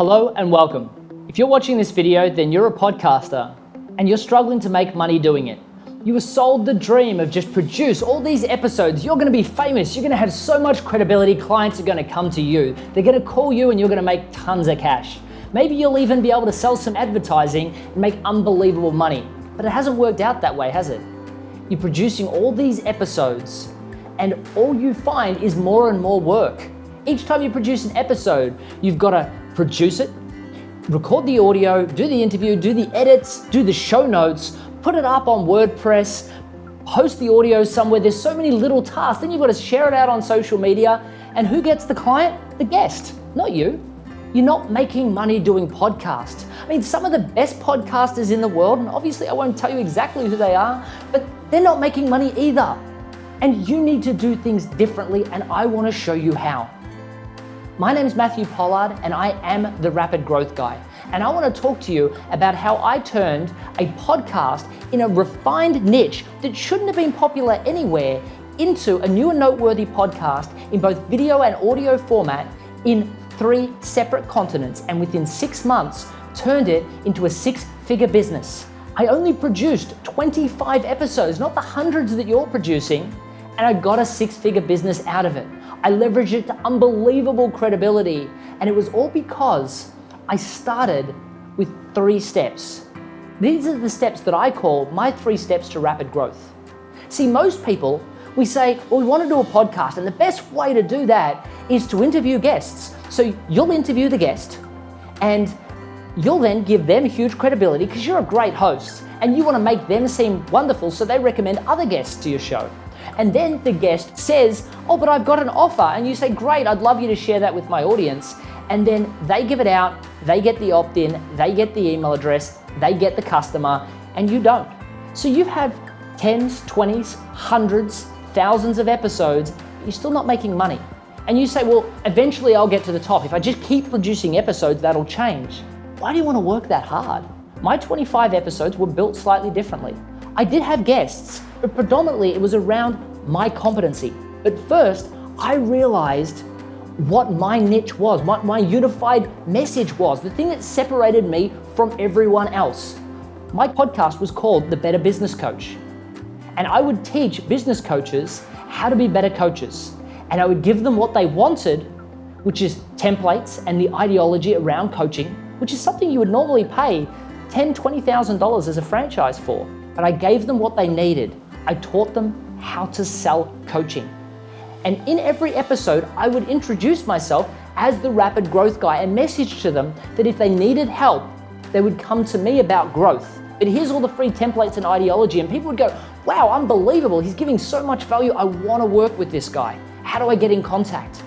Hello and welcome. If you're watching this video, then you're a podcaster and you're struggling to make money doing it. You were sold the dream of just produce all these episodes. You're gonna be famous. You're gonna have so much credibility. Clients are gonna come to you. They're gonna call you and you're gonna make tons of cash. Maybe you'll even be able to sell some advertising and make unbelievable money. But it hasn't worked out that way, has it? You're producing all these episodes and all you find is more and more work. Each time you produce an episode, you've gotta produce it, record the audio, do the interview, do the edits, do the show notes, put it up on WordPress, post the audio somewhere. There's so many little tasks. Then you've got to share it out on social media. And who gets the client? The guest, not you. You're not making money doing podcasts. I mean, some of the best podcasters in the world, and obviously I won't tell you exactly who they are, but they're not making money either. And you need to do things differently, and I want to show you how. My name is Matthew Pollard, and I am the Rapid Growth Guy. And I want to talk to you about how I turned a podcast in a refined niche that shouldn't have been popular anywhere into a new and noteworthy podcast in both video and audio format in 3 separate continents, and within 6 months turned it into a 6-figure business. I only produced 25 episodes, not the hundreds that you're producing, and I got a 6-figure business out of it. I leveraged it to unbelievable credibility, and it was all because I started with 3 steps. These are the steps that I call my 3 steps to rapid growth. See, most people, we say, well, we want to do a podcast, and the best way to do that is to interview guests. So you'll interview the guest, and you'll then give them huge credibility because you're a great host, and you want to make them seem wonderful, so they recommend other guests to your show. And then the guest says, oh, but I've got an offer. And you say, great, I'd love you to share that with my audience. And then they give it out, they get the opt-in, they get the email address, they get the customer, and you don't. So you have 10s, 20s, hundreds, thousands of episodes, but you're still not making money. And you say, well, eventually I'll get to the top. If I just keep producing episodes, that'll change. Why do you want to work that hard? My 25 episodes were built slightly differently. I did have guests, but predominantly it was around my competency. But first, I realized what my niche was, what my unified message was, the thing that separated me from everyone else. My podcast was called The Better Business Coach. And I would teach business coaches how to be better coaches. And I would give them what they wanted, which is templates and the ideology around coaching, which is something you would normally pay $10,000, $20,000 as a franchise for. But I gave them what they needed. I taught them how to sell coaching. And in every episode, I would introduce myself as the Rapid Growth Guy and message to them that if they needed help, they would come to me about growth. But here's all the free templates and ideology, and people would go, wow, unbelievable, he's giving so much value, I want to work with this guy. How do I get in contact?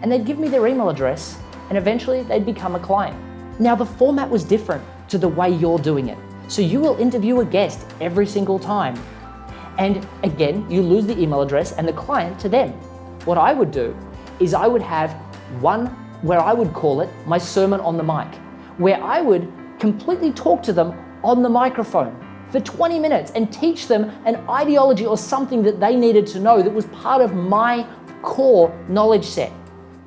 And they'd give me their email address, and eventually they'd become a client. Now the format was different to the way you're doing it. So you will interview a guest every single time. And again, you lose the email address and the client to them. What I would do is I would have one where I would call it my sermon on the mic, where I would completely talk to them on the microphone for 20 minutes and teach them an ideology or something that they needed to know that was part of my core knowledge set,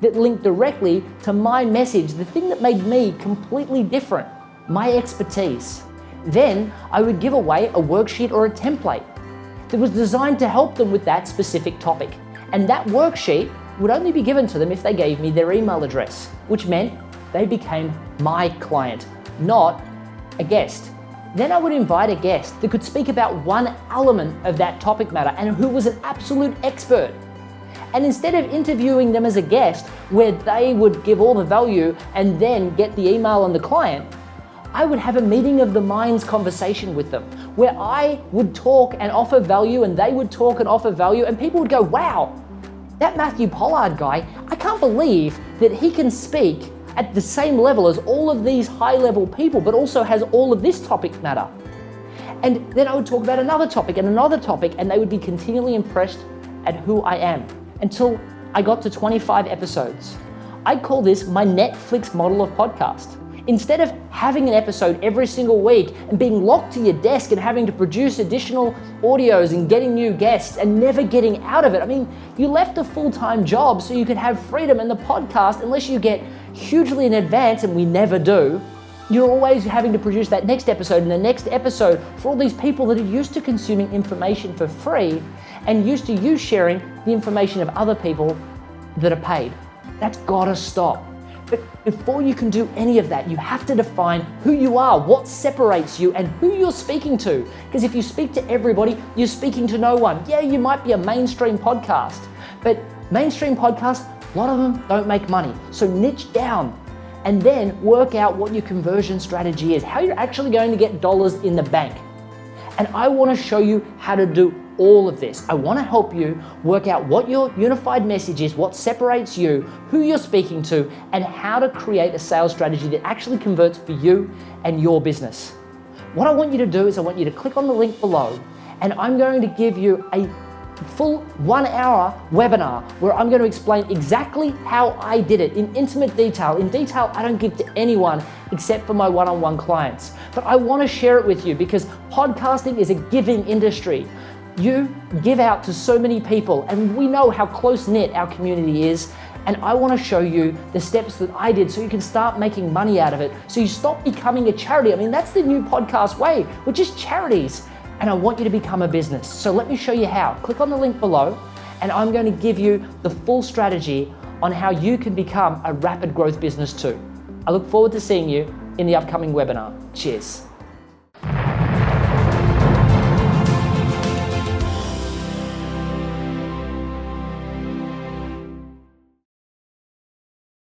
that linked directly to my message, the thing that made me completely different, my expertise. Then I would give away a worksheet or a template that was designed to help them with that specific topic. And that worksheet would only be given to them if they gave me their email address, which meant they became my client, not a guest. Then I would invite a guest that could speak about one element of that topic matter and who was an absolute expert. And instead of interviewing them as a guest where they would give all the value and then get the email and the client, I would have a meeting of the minds conversation with them where I would talk and offer value and they would talk and offer value, and people would go, wow, that Matthew Pollard guy, I can't believe that he can speak at the same level as all of these high-level people, but also has all of this topic matter. And then I would talk about another topic and another topic, and they would be continually impressed at who I am until I got to 25 episodes. I call this my Netflix model of podcast. Instead of having an episode every single week and being locked to your desk and having to produce additional audios and getting new guests and never getting out of it. I mean, you left a full-time job so you could have freedom in the podcast unless you get hugely in advance, and we never do, you're always having to produce that next episode and the next episode for all these people that are used to consuming information for free and used to you sharing the information of other people that are paid. That's gotta stop. But before you can do any of that, you have to define who you are, what separates you, and who you're speaking to. Because if you speak to everybody, you're speaking to no one. Yeah, you might be a mainstream podcast, but mainstream podcasts, a lot of them don't make money. So niche down and then work out what your conversion strategy is, how you're actually going to get dollars in the bank. And I want to show you how to do all of this. I want to help you work out what your unified message is, what separates you, who you're speaking to, and how to create a sales strategy that actually converts for you and your business. What I want you to do is I want you to click on the link below, and I'm going to give you a full 1 hour webinar where I'm going to explain exactly how I did it in intimate detail. In detail I don't give to anyone except for my one-on-one clients. But I want to share it with you because podcasting is a giving industry. You give out to so many people, and we know how close-knit our community is, and I want to show you the steps that I did so you can start making money out of it, so you stop becoming a charity. I mean, that's the new podcast way. We're just charities. And I want you to become a business. So let me show you how. Click on the link below, and I'm going to give you the full strategy on how you can become a rapid growth business too. I look forward to seeing you in the upcoming webinar. Cheers.